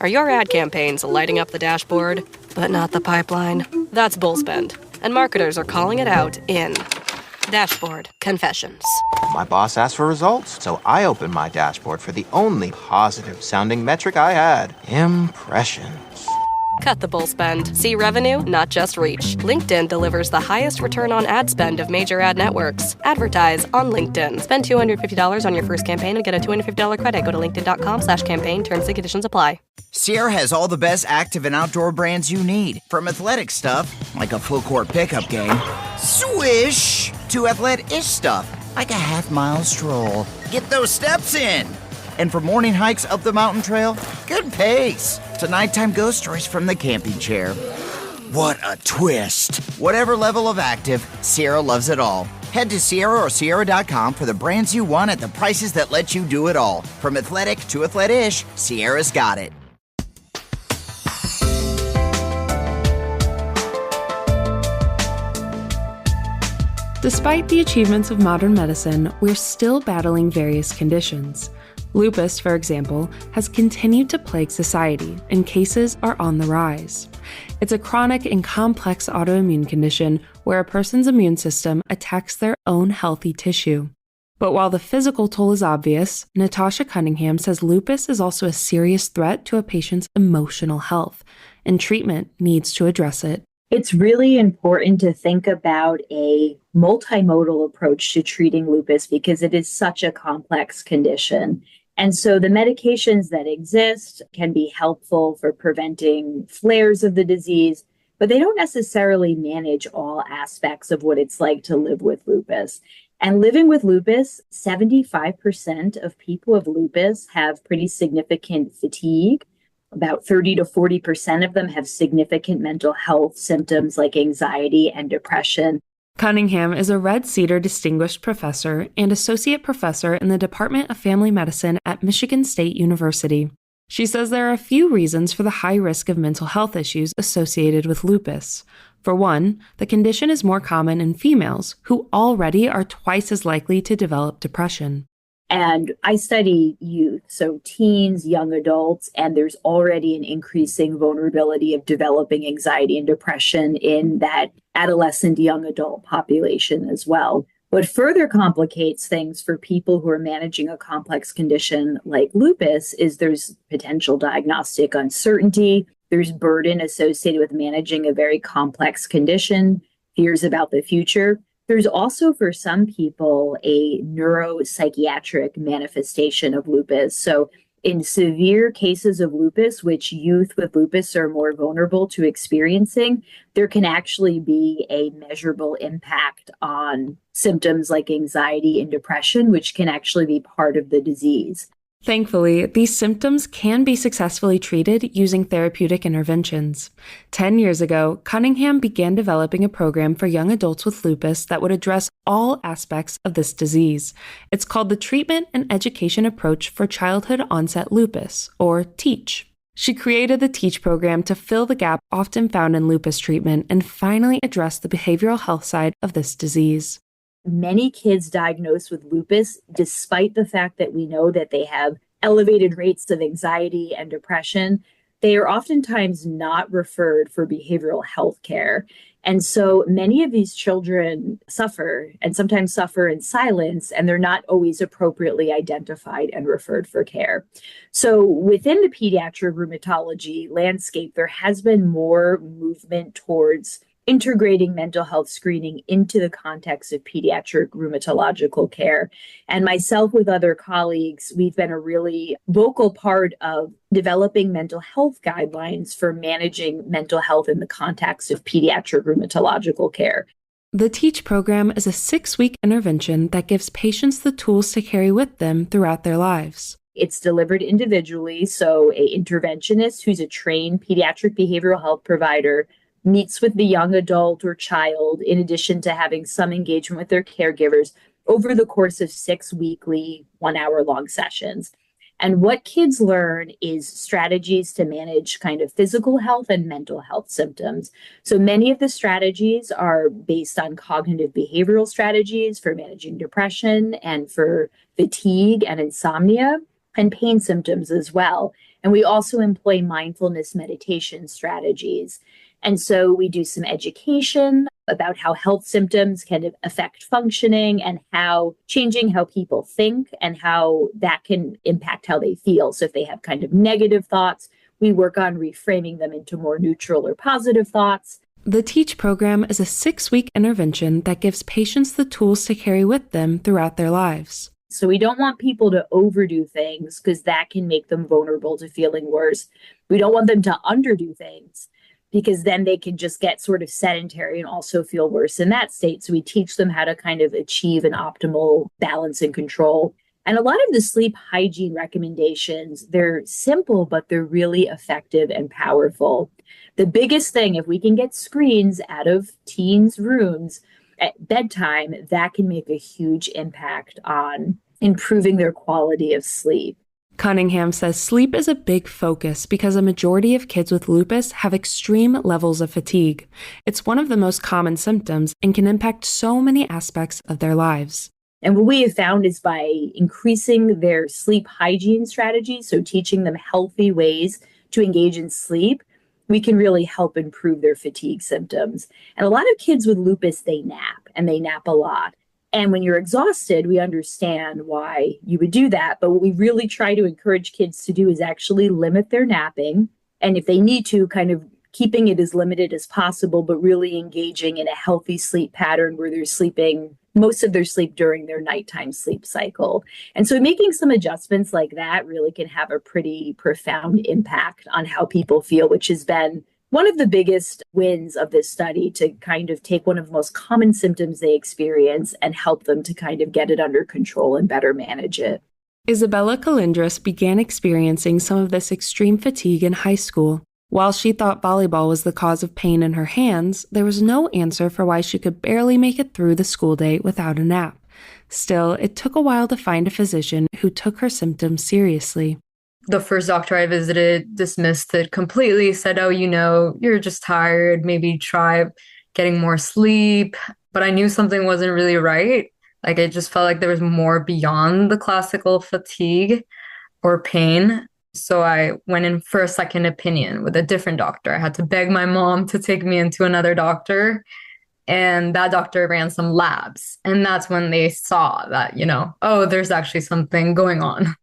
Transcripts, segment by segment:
Are your ad campaigns lighting up the dashboard, but not the pipeline? That's bullspend, and marketers are calling it out in Dashboard Confessions. My boss asked for results, so I opened my dashboard for the only positive-sounding metric I had: impressions. Cut the bull spend. See revenue, not just reach. LinkedIn delivers the highest return on ad spend of major ad networks. Advertise on LinkedIn. Spend $250 on your first campaign and get a $250 credit. Go to linkedin.com/campaign. Terms and conditions apply. Sierra has all the best active and outdoor brands you need. From athletic stuff, like a full-court pickup game, swish, to athletic-ish stuff, like a half-mile stroll. Get those steps in. And for morning hikes up the mountain trail, good pace. To nighttime ghost stories from the camping chair. What a twist. Whatever level of active, Sierra loves it all. Head to Sierra or Sierra.com for the brands you want at the prices that let you do it all. From athletic to athletic-ish, Sierra's got it. Despite the achievements of modern medicine, we're still battling various conditions. Lupus, for example, has continued to plague society, and cases are on the rise. It's a chronic and complex autoimmune condition where a person's immune system attacks their own healthy tissue. But while the physical toll is obvious, Natoshia Cunningham says lupus is also a serious threat to a patient's emotional health, and treatment needs to address it. It's really important to think about a multimodal approach to treating lupus because it is such a complex condition. And so the medications that exist can be helpful for preventing flares of the disease, but they don't necessarily manage all aspects of what it's like to live with lupus. And living with lupus, 75% of people with lupus have pretty significant fatigue. About 30 to 40% of them have significant mental health symptoms like anxiety and depression. Cunningham is a Red Cedar Distinguished Professor and Associate Professor in the Department of Family Medicine at Michigan State University. She says there are a few reasons for the high risk of mental health issues associated with lupus. For one, the condition is more common in females, who already are twice as likely to develop depression. And I study youth, so teens, young adults, and there's already an increasing vulnerability of developing anxiety and depression in that adolescent young adult population as well. What further complicates things for people who are managing a complex condition like lupus is there's potential diagnostic uncertainty, there's burden associated with managing a very complex condition, fears about the future. There's also, for some people, a neuropsychiatric manifestation of lupus. So in severe cases of lupus, which youth with lupus are more vulnerable to experiencing, there can actually be a measurable impact on symptoms like anxiety and depression, which can actually be part of the disease. Thankfully, these symptoms can be successfully treated using therapeutic interventions. 10 years ago, Cunningham began developing a program for young adults with lupus that would address all aspects of this disease. It's called the Treatment and Education Approach for Childhood Onset Lupus, or TEACH. She created the TEACH program to fill the gap often found in lupus treatment and finally address the behavioral health side of this disease. Many kids diagnosed with lupus, despite the fact that we know that they have elevated rates of anxiety and depression, they are oftentimes not referred for behavioral health care. And so many of these children suffer and sometimes suffer in silence, and they're not always appropriately identified and referred for care. So within the pediatric rheumatology landscape, there has been more movement towards integrating mental health screening into the context of pediatric rheumatological care. And myself with other colleagues, we've been a really vocal part of developing mental health guidelines for managing mental health in the context of pediatric rheumatological care. The TEACH program is a 6-week intervention that gives patients the tools to carry with them throughout their lives. It's delivered individually, so an interventionist who's a trained pediatric behavioral health provider meets with the young adult or child, in addition to having some engagement with their caregivers over the course of 6 weekly, 1-hour-long sessions. And what kids learn is strategies to manage kind of physical health and mental health symptoms. So many of the strategies are based on cognitive behavioral strategies for managing depression and for fatigue and insomnia and pain symptoms as well. And we also employ mindfulness meditation strategies. And so we do some education about how health symptoms can affect functioning and how changing how people think and how that can impact how they feel. So if they have kind of negative thoughts, we work on reframing them into more neutral or positive thoughts. The TEACH program is a 6-week intervention that gives patients the tools to carry with them throughout their lives. So we don't want people to overdo things because that can make them vulnerable to feeling worse. We don't want them to underdo things because then they can just get sort of sedentary and also feel worse in that state. So we teach them how to kind of achieve an optimal balance and control. And a lot of the sleep hygiene recommendations, they're simple, but they're really effective and powerful. The biggest thing, if we can get screens out of teens' rooms at bedtime, that can make a huge impact on improving their quality of sleep. Cunningham says sleep is a big focus because a majority of kids with lupus have extreme levels of fatigue. It's one of the most common symptoms and can impact so many aspects of their lives. And what we have found is by increasing their sleep hygiene strategies, so teaching them healthy ways to engage in sleep, we can really help improve their fatigue symptoms. And a lot of kids with lupus, they nap, and they nap a lot. And when you're exhausted, we understand why you would do that. But what we really try to encourage kids to do is actually limit their napping. And if they need to, kind of keeping it as limited as possible, but really engaging in a healthy sleep pattern where they're sleeping most of their sleep during their nighttime sleep cycle. And so making some adjustments like that really can have a pretty profound impact on how people feel, which has been one of the biggest wins of this study, to kind of take one of the most common symptoms they experience and help them to kind of get it under control and better manage it. Isabella Colindres began experiencing some of this extreme fatigue in high school. While she thought volleyball was the cause of pain in her hands, there was no answer for why she could barely make it through the school day without a nap. Still, it took a while to find a physician who took her symptoms seriously. The first doctor I visited dismissed it completely, said, oh, you're just tired, maybe try getting more sleep. But I knew something wasn't really right. Like, I just felt like there was more beyond the classical fatigue or pain. So I went in for a second opinion with a different doctor. I had to beg my mom to take me into another doctor. And that doctor ran some labs. And that's when they saw that, oh, there's actually something going on.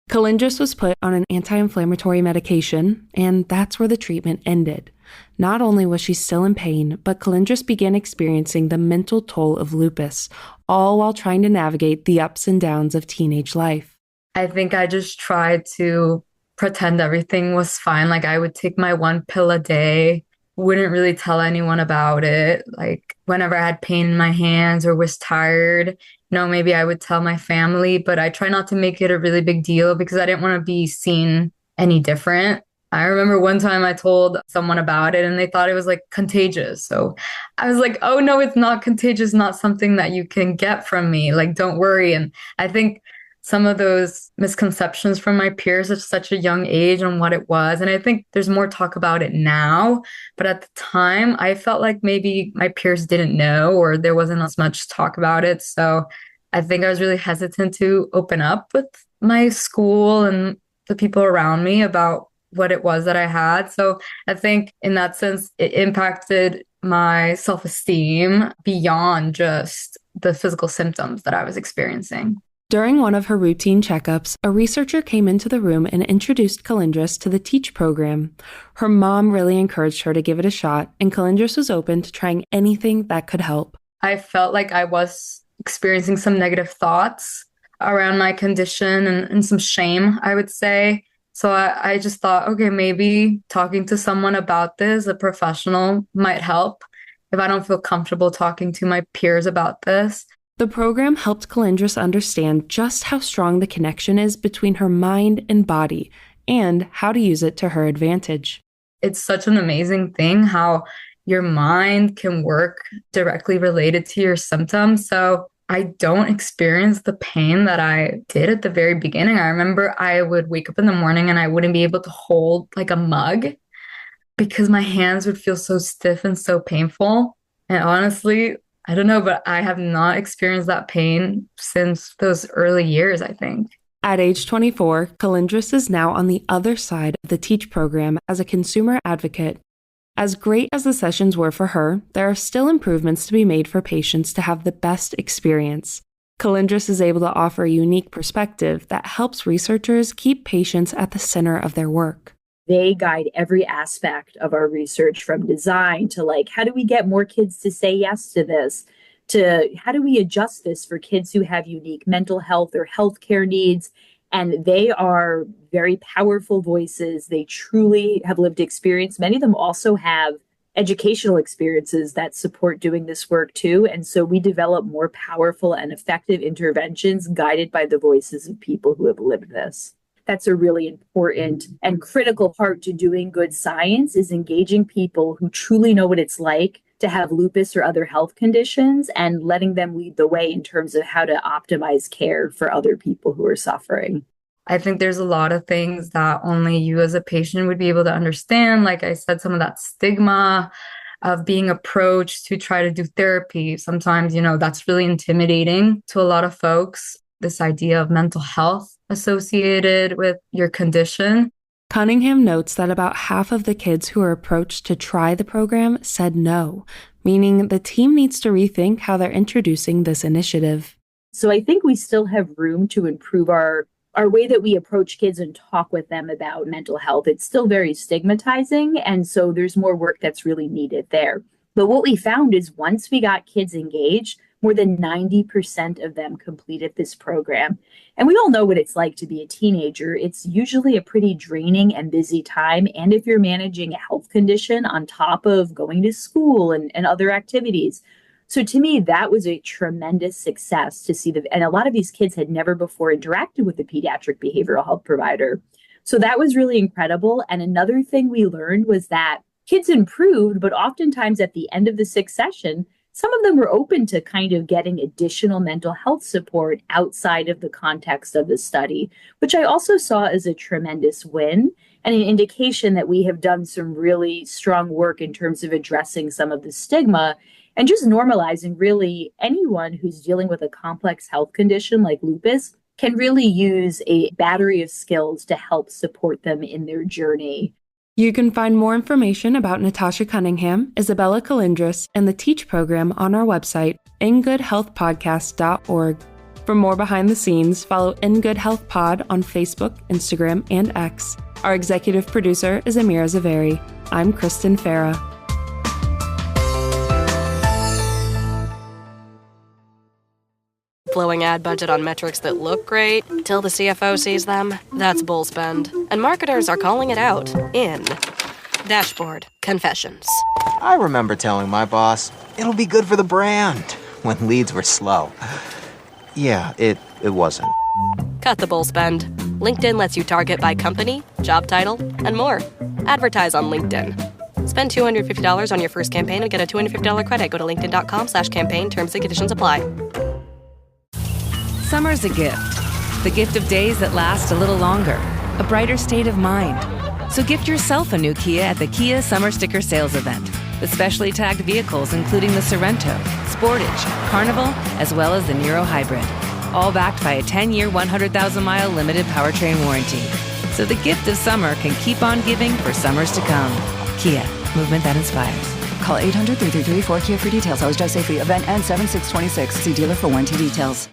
Colindres was put on an anti-inflammatory medication, and that's where the treatment ended. Not only was she still in pain, but Colindres began experiencing the mental toll of lupus, all while trying to navigate the ups and downs of teenage life. I think I just tried to pretend everything was fine. Like, I would take my 1 pill a day, wouldn't really tell anyone about it. Like, whenever I had pain in my hands or was tired, maybe I would tell my family, but I try not to make it a really big deal because I didn't want to be seen any different. I remember one time I told someone about it and they thought it was like contagious. So I was like, oh no, it's not contagious, not something that you can get from me. Like, don't worry. And I think some of those misconceptions from my peers at such a young age on what it was. And I think there's more talk about it now. But at the time, I felt like maybe my peers didn't know or there wasn't as much talk about it. So I think I was really hesitant to open up with my school and the people around me about what it was that I had. So I think in that sense, it impacted my self-esteem beyond just the physical symptoms that I was experiencing. During one of her routine checkups, a researcher came into the room and introduced Colindres to the TEACH program. Her mom really encouraged her to give it a shot, and Colindres was open to trying anything that could help. I felt like I was experiencing some negative thoughts around my condition and some shame, I would say. So I just thought, okay, maybe talking to someone about this, a professional, might help if I don't feel comfortable talking to my peers about this. The program helped Colindres understand just how strong the connection is between her mind and body and how to use it to her advantage. It's such an amazing thing how your mind can work directly related to your symptoms. So I don't experience the pain that I did at the very beginning. I remember I would wake up in the morning and I wouldn't be able to hold like a mug because my hands would feel so stiff and so painful. And honestly, I don't know, but I have not experienced that pain since those early years, I think. At age 24, Colindres is now on the other side of the TEACH program as a consumer advocate. As great as the sessions were for her, there are still improvements to be made for patients to have the best experience. Colindres is able to offer a unique perspective that helps researchers keep patients at the center of their work. They guide every aspect of our research, from design to how do we get more kids to say yes to this, to how do we adjust this for kids who have unique mental health or healthcare needs. And they are very powerful voices. They truly have lived experience. Many of them also have educational experiences that support doing this work too. And so we develop more powerful and effective interventions guided by the voices of people who have lived this. That's a really important and critical part to doing good science, is engaging people who truly know what it's like to have lupus or other health conditions and letting them lead the way in terms of how to optimize care for other people who are suffering. I think there's a lot of things that only you as a patient would be able to understand. Like I said, some of that stigma of being approached to try to do therapy. Sometimes, that's really intimidating to a lot of folks. This idea of mental health associated with your condition. Cunningham notes that about half of the kids who were approached to try the program said no, meaning the team needs to rethink how they're introducing this initiative. So I think we still have room to improve our way that we approach kids and talk with them about mental health. It's still very stigmatizing, and so there's more work that's really needed there. But what we found is once we got kids engaged, more than 90% of them completed this program. And we all know what it's like to be a teenager. It's usually a pretty draining and busy time. And if you're managing a health condition on top of going to school and other activities. So to me, that was a tremendous success to see and a lot of these kids had never before interacted with a pediatric behavioral health provider. So that was really incredible. And another thing we learned was that kids improved, but oftentimes at the end of the sixth session, some of them were open to kind of getting additional mental health support outside of the context of the study, which I also saw as a tremendous win and an indication that we have done some really strong work in terms of addressing some of the stigma and just normalizing really anyone who's dealing with a complex health condition like lupus can really use a battery of skills to help support them in their journey. You can find more information about Natoshia Cunningham, Isabella Colindres, and the TEACH program on our website, ingoodhealthpodcast.org. For more behind the scenes, follow In Good Health Pod on Facebook, Instagram, and X. Our executive producer is Amira Zaveri. I'm Kristen Farrah. Blowing ad budget on metrics that look great till the CFO sees them? That's bull spend. And marketers are calling it out in Dashboard Confessions. I remember telling my boss, it'll be good for the brand, when leads were slow. Yeah, it wasn't. Cut the bull spend. LinkedIn lets you target by company, job title, and more. Advertise on LinkedIn. Spend $250 on your first campaign and get a $250 credit. Go to linkedin.com/campaign. Terms and conditions apply. Summer's a gift. The gift of days that last a little longer. A brighter state of mind. So gift yourself a new Kia at the Kia Summer Sticker Sales Event. With specially tagged vehicles including the Sorrento, Sportage, Carnival, as well as the Niro Hybrid. All backed by a 10-year, 100,000-mile limited powertrain warranty. So the gift of summer can keep on giving for summers to come. Kia, movement that inspires. Call 800-333-4KIA for details. Always drive safely. Event ends 7/6/26. See dealer for warranty details.